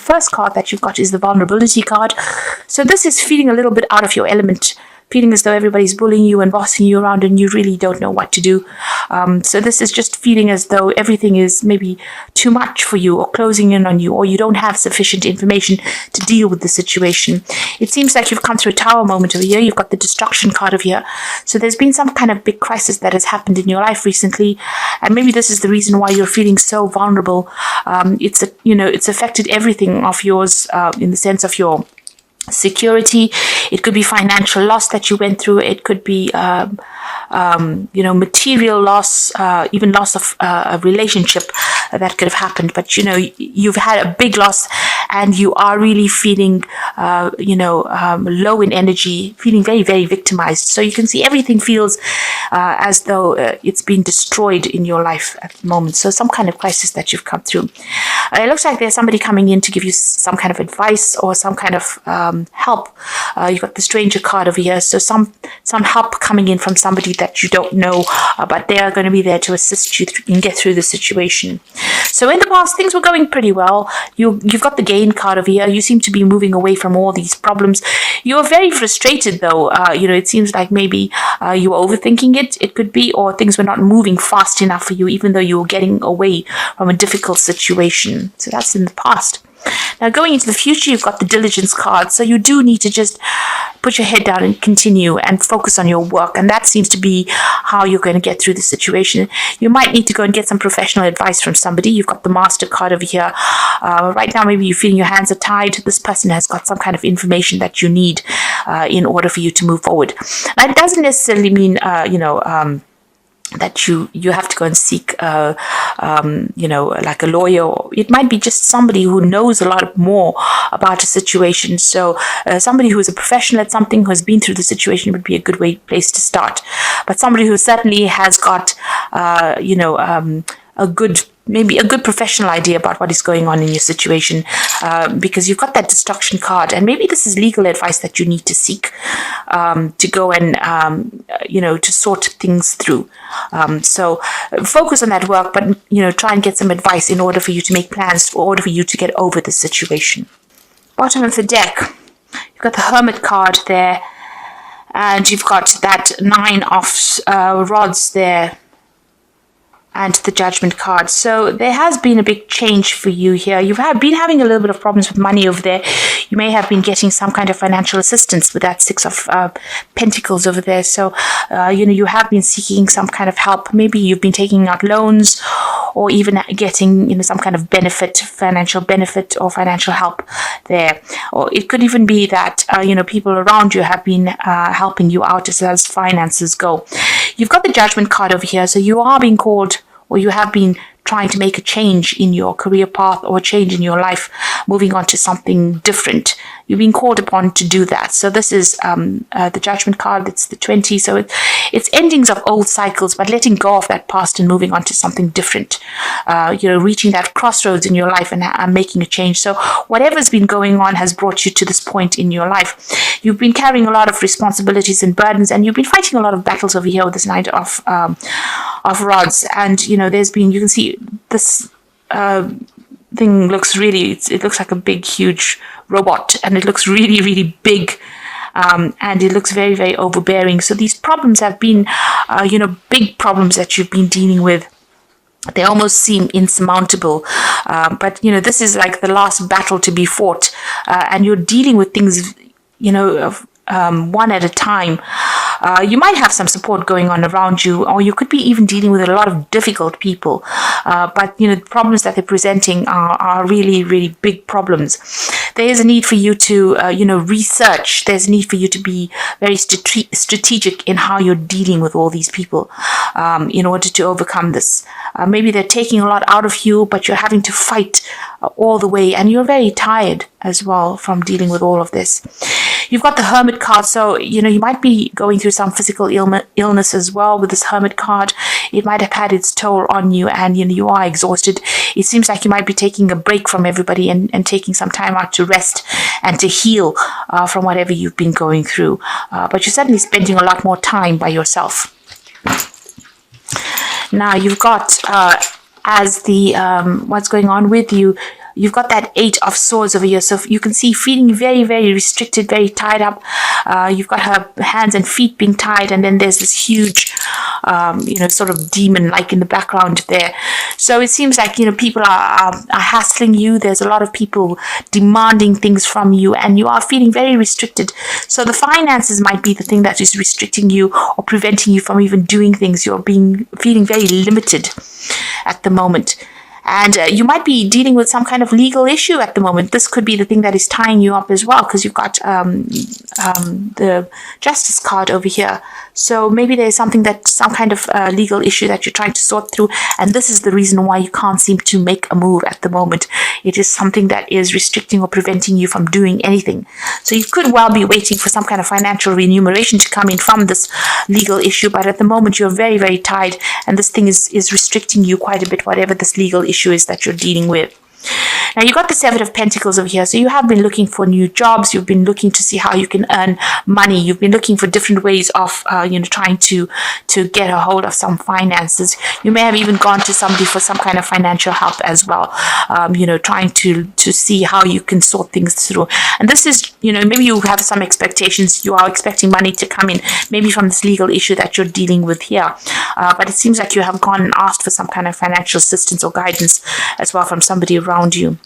first card that you've got is the vulnerability card. So this is feeling a little bit out of your element, feeling as though everybody's bullying you and bossing you around and you really don't know what to do. So this is just feeling as though everything is maybe too much for you, or closing in on you, or you don't have sufficient information to deal with the situation. It seems like you've come through a tower moment over here. You've got the destruction card over here. So there's been some kind of big crisis that has happened in your life recently, and maybe this is the reason why you're feeling so vulnerable. It's affected everything of yours, in the sense of your security. It could be financial loss that you went through. It could be material loss, even loss of a relationship that could have happened. But you've had a big loss, and you are really feeling low in energy, feeling very, very victimized. So you can see everything feels as though it's been destroyed in your life at the moment. So some kind of crisis that you've come through. It looks like there's somebody coming in to give you some kind of advice or some kind of help. You've got the stranger card over here, so some help coming in from somebody that you don't know, but they are going to be there to assist you and get through the situation. So in the past, things were going pretty well. You've got the gain card over here. You seem to be moving away from all these problems. You're very frustrated though. It seems like maybe you were overthinking it could be, or things were not moving fast enough for you, even though you were getting away from a difficult situation. So that's in the past. Now, going into the future, you've got the diligence card. So you do need to just put your head down and continue and focus on your work. And that seems to be how you're going to get through the situation. You might need to go and get some professional advice from somebody. You've got the master card over here. Right now, maybe you're feeling your hands are tied. This person has got some kind of information that you need in order for you to move forward. That doesn't necessarily mean, that you have to go and seek, like a lawyer. It might be just somebody who knows a lot more about a situation. So somebody who is a professional at something, who has been through the situation, would be a good place to start. But somebody who certainly has got, maybe a good professional idea about what is going on in your situation, because you've got that destruction card, and maybe this is legal advice that you need to seek to go and to sort things through. So focus on that work, but try and get some advice in order for you to make plans, in order for you to get over the situation. Bottom of the deck, you've got the Hermit card there, and you've got that 9 of rods there, and the Judgment card. So there has been a big change for you here. You've been having a little bit of problems with money over there. You may have been getting some kind of financial assistance with that 6 of Pentacles over there. So, you have been seeking some kind of help. Maybe you've been taking out loans, or even getting, some kind of financial benefit or financial help there. Or it could even be that, people around you have been helping you out as finances go. You've got the Judgment card over here. So you are being called, or you have been trying to make a change in your career path or a change in your life, moving on to something different. You've been called upon to do that. So this is the Judgment card. It's the 20. So it's endings of old cycles, but letting go of that past and moving on to something different. Reaching that crossroads in your life and making a change. So whatever's been going on has brought you to this point in your life. You've been carrying a lot of responsibilities and burdens, and you've been fighting a lot of battles over here with this 9 of rods. And you can see this thing looks it looks like a big, huge robot, and it looks really, really big. And it looks very, very overbearing. So these problems have been, big problems that you've been dealing with. They almost seem insurmountable. But this is like the last battle to be fought. And you're dealing with things, one at a time. You might have some support going on around you, or you could be even dealing with a lot of difficult people. But the problems that they're presenting are really, really big problems. There is a need for you to, research. There's a need for you to be very strategic in how you're dealing with all these people in order to overcome this. Maybe they're taking a lot out of you, but you're having to fight all the way, and you're very tired as well from dealing with all of this. You've got the Hermit card, so you might be going through some physical illness as well with this Hermit card. It might have had its toll on you, and you are exhausted. It seems like you might be taking a break from everybody and taking some time out to rest and to heal from whatever you've been going through. But you're certainly spending a lot more time by yourself. Now you've got as the what's going on with you. you've got that 8 of Swords over here. So you can see feeling very, very restricted, very tied up. You've got her hands and feet being tied, and then there's this huge, sort of demon like in the background there. So it seems like, people are hassling you. There's a lot of people demanding things from you, and you are feeling very restricted. So the finances might be the thing that is restricting you or preventing you from even doing things. You're feeling very limited at the moment. And you might be dealing with some kind of legal issue at the moment. This could be the thing that is tying you up as well, because you've got the Justice card over here. So maybe there's some kind of legal issue that you're trying to sort through. And this is the reason why you can't seem to make a move at the moment. It is something that is restricting or preventing you from doing anything. So you could well be waiting for some kind of financial remuneration to come in from this legal issue. But at the moment, you're very, very tied. And this thing is restricting you quite a bit, whatever this legal issue is that you're dealing with. Now, you got the Seven of Pentacles over here. So you have been looking for new jobs. You've been looking to see how you can earn money. You've been looking for different ways of, trying to get a hold of some finances. You may have even gone to somebody for some kind of financial help as well, trying to see how you can sort things through. And this is, maybe you have some expectations. You are expecting money to come in, maybe from this legal issue that you're dealing with here. But it seems like you have gone and asked for some kind of financial assistance or guidance as well from somebody around you.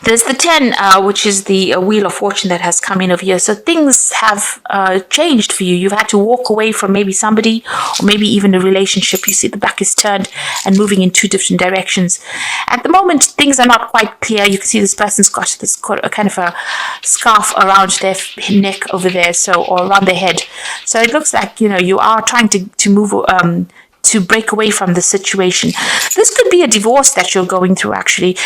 There's the 10, which is the Wheel of Fortune that has come in over here. So things have changed for you. You've had to walk away from maybe somebody or maybe even a relationship. You see the back is turned and moving in two different directions. At the moment, things are not quite clear. You can see this person's got this kind of a scarf around their neck over there, or around their head. So it looks like, you are trying to move to break away from the situation. This could be a divorce that you're going through, actually,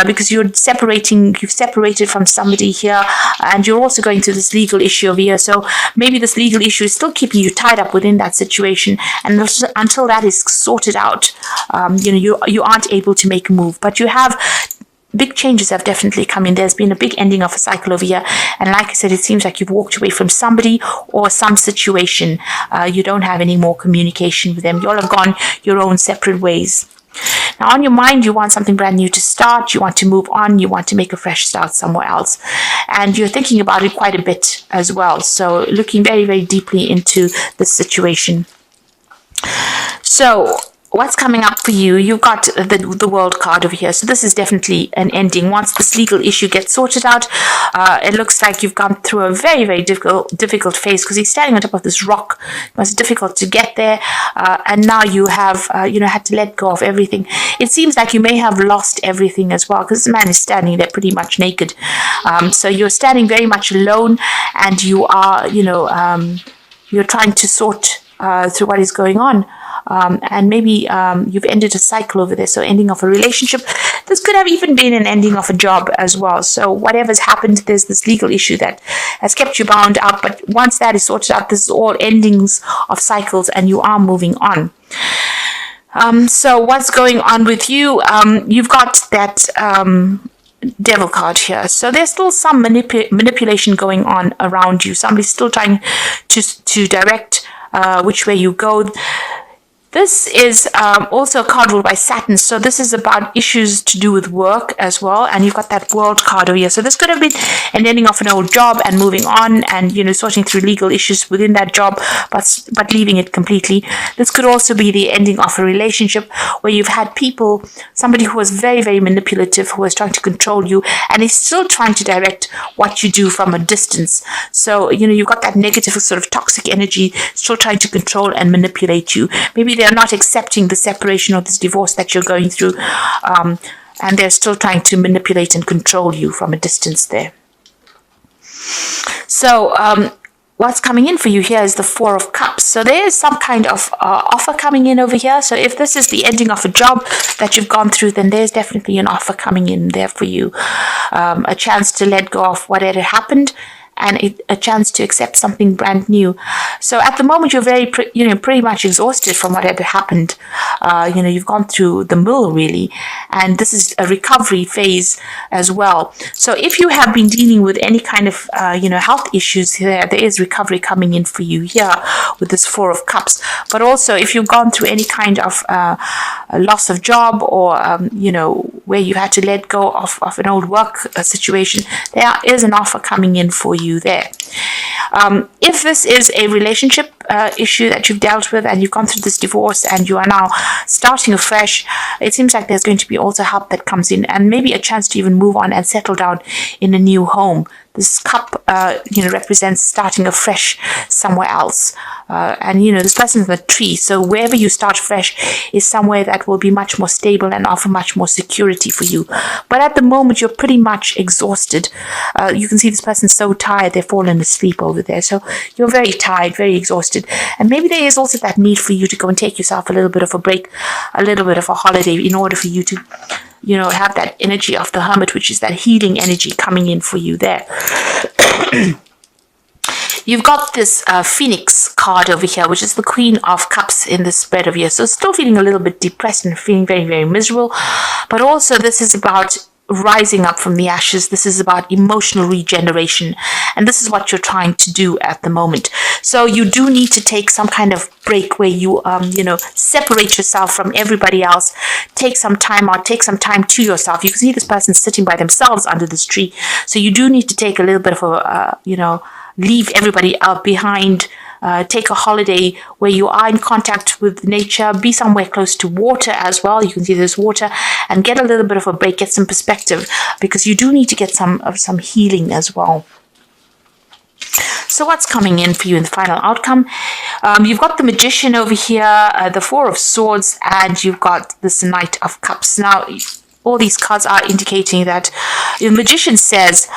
because you've separated from somebody here, and you're also going through this legal issue over here. So maybe this legal issue is still keeping you tied up within that situation, and until that is sorted out, you aren't able to make a move. But you have big changes have definitely come in. There's been a big ending of a cycle over here. And like I said, it seems like you've walked away from somebody or some situation. You don't have any more communication with them. You all have gone your own separate ways. Now, on your mind, you want something brand new to start. You want to move on. You want to make a fresh start somewhere else. And you're thinking about it quite a bit as well. So looking very, very deeply into this situation. So what's coming up for you? You've got the World card over here. So this is definitely an ending. Once this legal issue gets sorted out, it looks like you've gone through a very, very difficult phase, because he's standing on top of this rock. It was difficult to get there. And now you have, had to let go of everything. It seems like you may have lost everything as well, because this man is standing there pretty much naked. So you're standing very much alone, and you are, you're trying to sort through what is going on. And maybe you've ended a cycle over there, so ending of a relationship. This could have even been an ending of a job as well. So whatever's happened, there's this legal issue that has kept you bound up. But once that is sorted out, this is all endings of cycles, and you are moving on. So what's going on with you? You've got that Devil card here. So there's still some manipulation going on around you. Somebody's still trying to direct which way you go. This is also a card ruled by Saturn. So this is about issues to do with work as well. And you've got that World card over here. So this could have been an ending of an old job and moving on and, sorting through legal issues within that job, but leaving it completely. This could also be the ending of a relationship where you've had somebody who was very, very manipulative, who was trying to control you, and is still trying to direct what you do from a distance. So, you've got that negative sort of toxic energy still trying to control and manipulate you. Maybe they're not accepting the separation or this divorce that you're going through, and they're still trying to manipulate and control you from a distance there. So what's coming in for you here is the Four of Cups. So there is some kind of offer coming in over here. So if this is the ending of a job that you've gone through, then there's definitely an offer coming in there for you, a chance to let go of what had happened, and a chance to accept something brand new. So at the moment, you're pretty much exhausted from what had happened. You've gone through the mill, really, and this is a recovery phase as well. So if you have been dealing with any kind of, health issues here, there is recovery coming in for you here with this Four of Cups. But also, if you've gone through any kind of loss of job or, where you had to let go of an old work situation, there is an offer coming in for you there. If this is a relationship issue that you've dealt with and you've gone through this divorce and you are now starting afresh, it seems like there's going to be also help that comes in, and maybe a chance to even move on and settle down in a new home. This cup, represents starting afresh somewhere else. And this person is a tree. So wherever you start fresh is somewhere that will be much more stable and offer much more security for you. But at the moment, you're pretty much exhausted. You can see this person's so tired, they've fallen asleep over there. So you're very tired, very exhausted. And maybe there is also that need for you to go and take yourself a little bit of a break, a little bit of a holiday in order for you to have that energy of the hermit, which is that healing energy coming in for you there. You've got this Phoenix card over here, which is the Queen of Cups in this spread over here. So still feeling a little bit depressed and feeling very, very miserable. But also this is about rising up from the ashes. This is about emotional regeneration, and this is what you're trying to do at the moment. So you do need to take some kind of break where you separate yourself from everybody else, take some time out, take some time to yourself. You can see this person sitting by themselves under this tree, so you do need to take a little bit of a leave everybody out behind. Take a holiday where you are in contact with nature, be somewhere close to water as well. You can see there's water, and get a little bit of a break, get some perspective, because you do need to get some healing as well. So what's coming in for you in the final outcome? You've got the Magician over here, the Four of Swords, and you've got this Knight of Cups. Now, all these cards are indicating that the Magician says,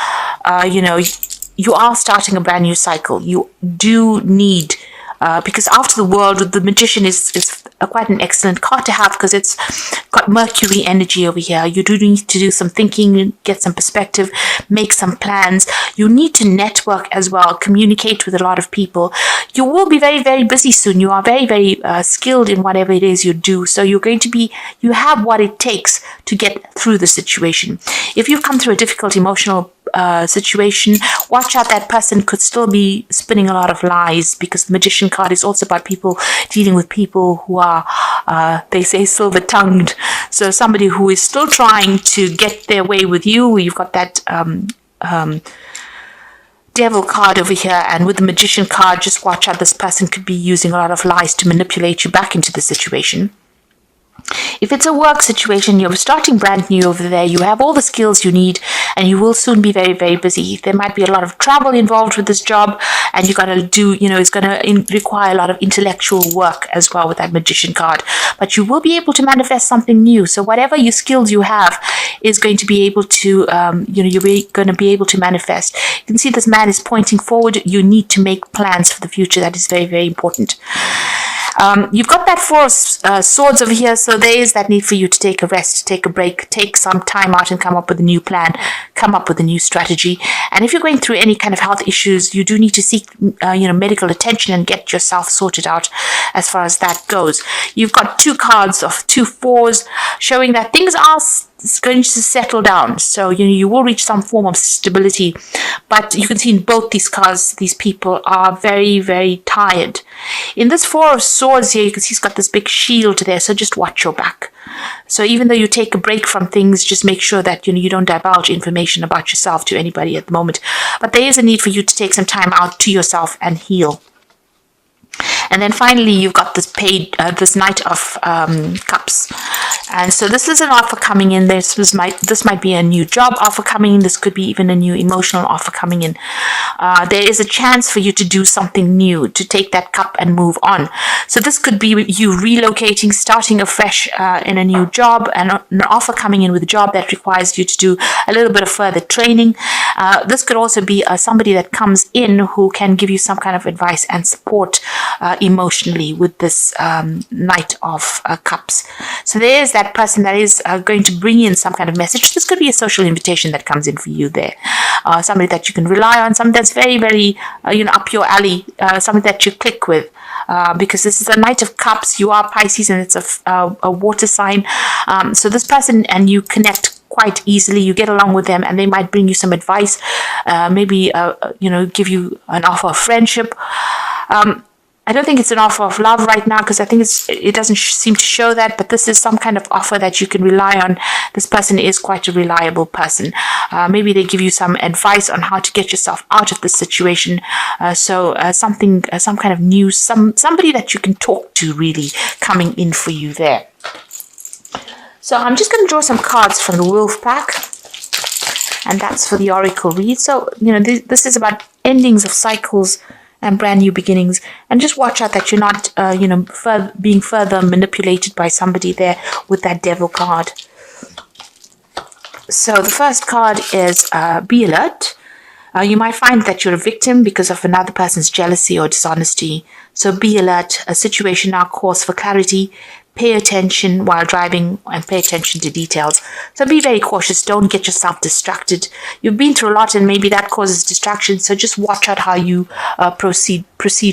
you are starting a brand new cycle. You do need, because after the World, the Magician is quite an excellent card to have, because it's got Mercury energy over here. You do need to do some thinking, get some perspective, make some plans. You need to network as well, communicate with a lot of people. You will be very, very busy soon. You are very, very skilled in whatever it is you do. So you have what it takes to get through the situation. If you've come through a difficult emotional situation, watch out. That person could still be spinning a lot of lies, because the Magician card is also about people dealing with people who are they say silver-tongued. So somebody who is still trying to get their way with you. You've got that Devil card over here, and with the Magician card, just watch out. This person could be using a lot of lies to manipulate you back into the situation. If it's a work situation, you're starting brand new over there, you have all the skills you need, and you will soon be very, very busy. There might be a lot of travel involved with this job, and you're going to do, it's going to require a lot of intellectual work as well with that Magician card. But you will be able to manifest something new. So whatever your skills you have is going to be able to, you're going to be able to manifest. You can see this man is pointing forward. You need to make plans for the future. That is very, very important. You've got that Four of Swords over here, so there is that need for you to take a rest, take a break, take some time out and come up with a new plan, come up with a new strategy. And if you're going through any kind of health issues, you do need to seek, medical attention and get yourself sorted out as far as that goes. You've got two cards of 2 4s showing that things are going to settle down. So, you will reach some form of stability. But you can see in both these cards, these people are very, very tired. In this Four of Swords here, you can see he's got this big shield there. So just watch your back. So even though you take a break from things, just make sure that, you don't divulge information about yourself to anybody at the moment. But there is a need for you to take some time out to yourself and heal. And then finally, you've got this Knight of Cups. And so this is an offer coming in. This might be a new job offer coming in. This could be even a new emotional offer coming in. There is a chance for you to do something new, to take that cup and move on. So this could be you relocating, starting afresh in a new job, and an offer coming in with a job that requires you to do a little bit of further training. This could also be somebody that comes in who can give you some kind of advice and support emotionally with this Knight of Cups. So there is that person that is going to bring in some kind of message. This could be a social invitation that comes in for you there. Somebody that you can rely on, somebody that's very, very, up your alley, somebody that you click with. Because this is a Knight of Cups, you are Pisces, and it's a water sign. So this person and you connect quite easily. You get along with them, and they might bring you some advice, maybe give you an offer of friendship. I don't think it's an offer of love right now, because I think it doesn't seem to show that, but this is some kind of offer that you can rely on. This person is quite a reliable person. Maybe they give you some advice on how to get yourself out of this situation. Some kind of news, somebody that you can talk to really coming in for you there. So I'm just going to draw some cards from the Wolf pack, and that's for the Oracle read. So, this is about endings of cycles and brand new beginnings, and just watch out that you're not, being further manipulated by somebody there with that Devil card. So the first card is be alert. You might find that you're a victim because of another person's jealousy or dishonesty. So be alert. A situation now calls for clarity. Pay attention while driving and pay attention to details. So be very cautious. Don't get yourself distracted. You've been through a lot and maybe that causes distraction. So just watch out how you proceed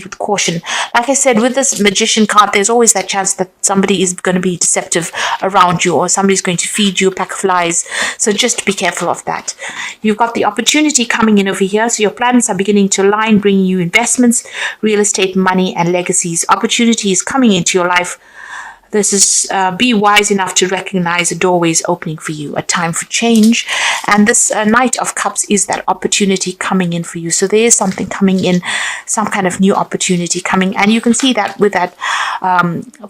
with caution. Like I said, with this Magician card, there's always that chance that somebody is going to be deceptive around you, or somebody's going to feed you a pack of lies. So just be careful of that. You've got the opportunity coming in over here. So your plans are beginning to align, bringing you investments, real estate, money, and legacies. Opportunity is coming into your life. This is be wise enough to recognize a doorway is opening for you, a time for change. And this Knight of Cups is that opportunity coming in for you. So there is something coming in, some kind of new opportunity coming. And you can see that with that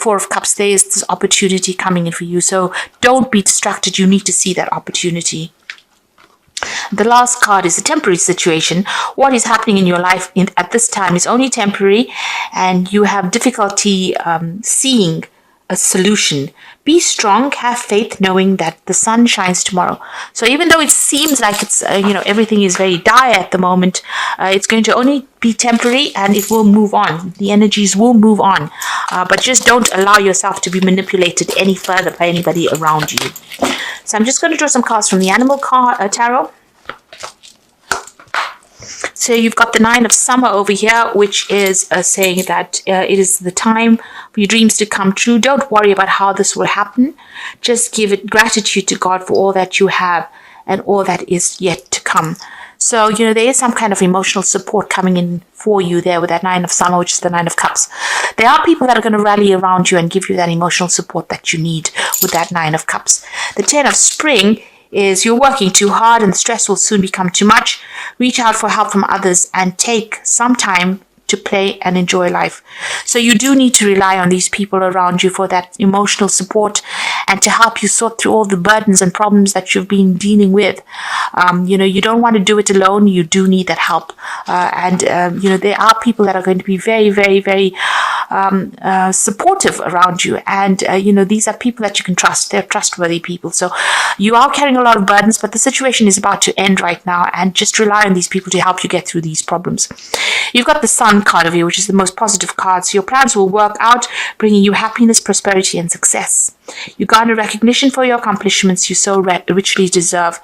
Four of Cups, there is this opportunity coming in for you. So don't be distracted. You need to see that opportunity. The last card is a temporary situation. What is happening in your life at this time is only temporary, and you have difficulty seeing a solution. Be strong, have faith, knowing that the sun shines tomorrow. So even though it seems like it's everything is very dire at the moment, it's going to only be temporary, and it will move on. The energies will move on, but just don't allow yourself to be manipulated any further by anybody around you. So I'm just going to draw some cards from the Animal Tarot. So you've got the Nine of Summer over here, which is saying that it is the time for your dreams to come true. Don't worry about how this will happen. Just give it gratitude to God for all that you have and all that is yet to come. So, there is some kind of emotional support coming in for you there with that Nine of Summer, which is the Nine of Cups. There are people that are going to rally around you and give you that emotional support that you need with that Nine of Cups. The Ten of Spring is you're working too hard and the stress will soon become too much. Reach out for help from others and take some time to play and enjoy life. So you do need to rely on these people around you for that emotional support and to help you sort through all the burdens and problems that you've been dealing with. You don't want to do it alone. You do need that help. There are people that are going to be very, very, very supportive around you. And, these are people that you can trust. They're trustworthy people. So you are carrying a lot of burdens, but the situation is about to end right now. And just rely on these people to help you get through these problems. You've got the Sun card of you, which is the most positive card. So your plans will work out, bringing you happiness, prosperity, and success. You garner recognition for your accomplishments you so richly deserve.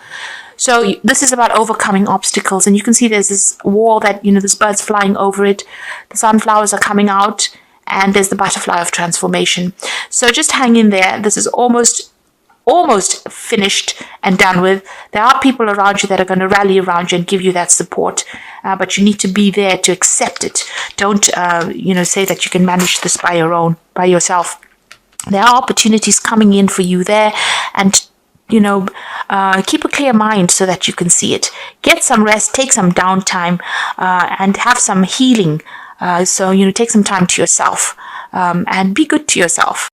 So this is about overcoming obstacles. And you can see there's this wall that, there's birds flying over it. The sunflowers are coming out. And there's the butterfly of transformation. So just hang in there. This is almost finished and done with. There are people around you that are going to rally around you and give you that support, but you need to be there to accept it. Don't say that you can manage this by yourself. There are opportunities coming in for you there, and keep a clear mind so that you can see it. Get some rest, take some downtime, and have some healing. So take some time to yourself, and be good to yourself.